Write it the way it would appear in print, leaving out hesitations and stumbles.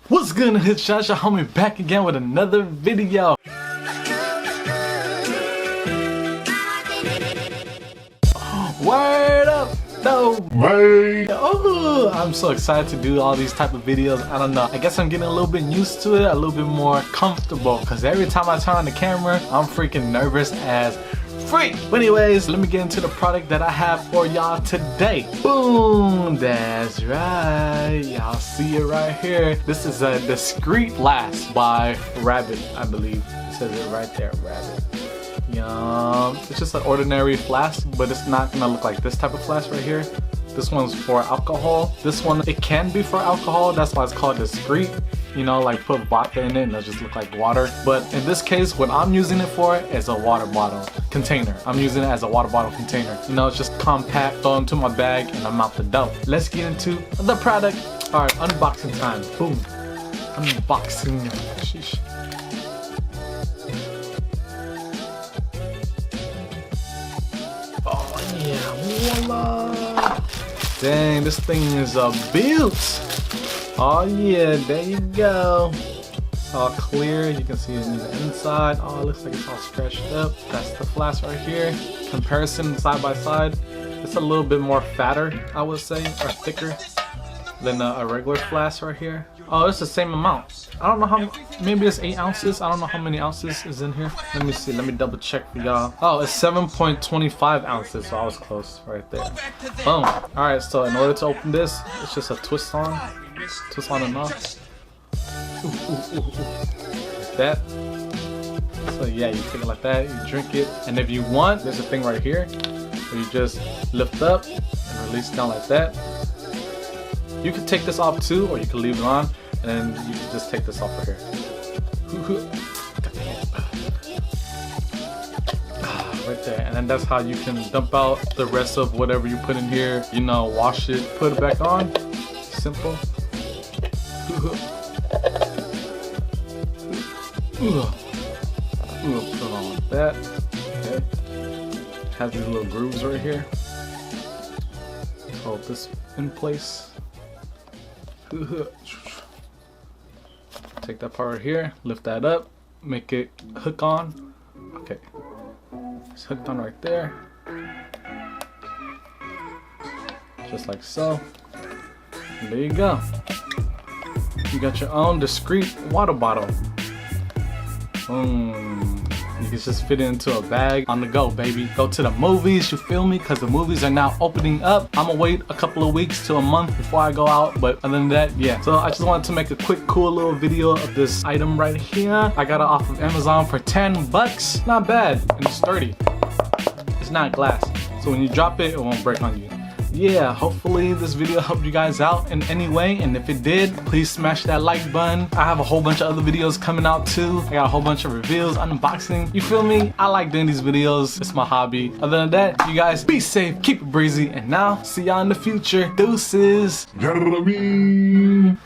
What's good, it's Josh, your homie, back again with another video. Word up, no way. Oh, I'm so excited to do all these type of videos. I don't know, I guess I'm getting a little bit used to it, a little bit more comfortable, because every time I turn on the camera, I'm freaking nervous as freak. But anyways, let me get into the product that I have for y'all today. Boom, that's right, y'all see it right here. This is a Discreet FLASK by Rabbit, I believe. It says it right there, Rabbit. Yum. It's just an ordinary flask, but it's not gonna look like this type of flask right here. This one's for alcohol. This one, it can be for alcohol, that's why it's called Discreet. You know, like put vodka in it and it'll just look like water. But in this case, what I'm using it for is a water bottle container. I'm using it as a water bottle container. You know, it's just compact, throw into my bag, and I'm out the door. Let's get into the product. All right, unboxing time. Boom. Unboxing. Sheesh. Oh yeah, voila. Dang, this thing is a built. Oh yeah, there you go. It's all clear. You can see it in the inside. Oh, it looks like it's all scratched up. That's the flask right here. Comparison side by side. It's a little bit more fatter, I would say, or thicker than a regular flask right here. Oh, it's the same amount. I don't know how, maybe it's 8 ounces. I don't know how many ounces is in here. Let me see, let me double check for y'all. Oh, it's 7.25 ounces, so I was close right there. Boom. All right, so in order to open this, it's just a twist on and off. Ooh, ooh, ooh, ooh. Like that. So yeah, you take it like that, you drink it, and if you want, there's a thing right here where you just lift up and release down like that. You can take this off too, or you can leave it on, and then you can just take this off right here. Right there, and then that's how you can dump out the rest of whatever you put in here. You know, wash it, put it back on. Simple. Put it on like that. Okay. Has these little grooves right here. Hold this in place. Take that part right here, lift that up, make it hook on. Okay, it's hooked on right there, just like so. And there you go. You got your own Discreet water bottle. Boom. You can just fit it into a bag on the go, baby. Go to the movies, you feel me? Because the movies are now opening up. I'm gonna wait a couple of weeks to a month before I go out, but other than that, yeah. So I just wanted to make a quick, cool little video of this item right here. I got it off of Amazon for 10 bucks. Not bad, and it's sturdy. It's not glass, so when you drop it, it won't break on you. Yeah, hopefully this video helped you guys out in any way, and if it did, please smash that like button. I have a whole bunch of other videos coming out too. I got a whole bunch of reviews, unboxing. You feel me? I like doing these videos. It's my hobby. Other than that, you guys be safe, keep it breezy, and now see y'all in the future. Deuces. You know what I mean?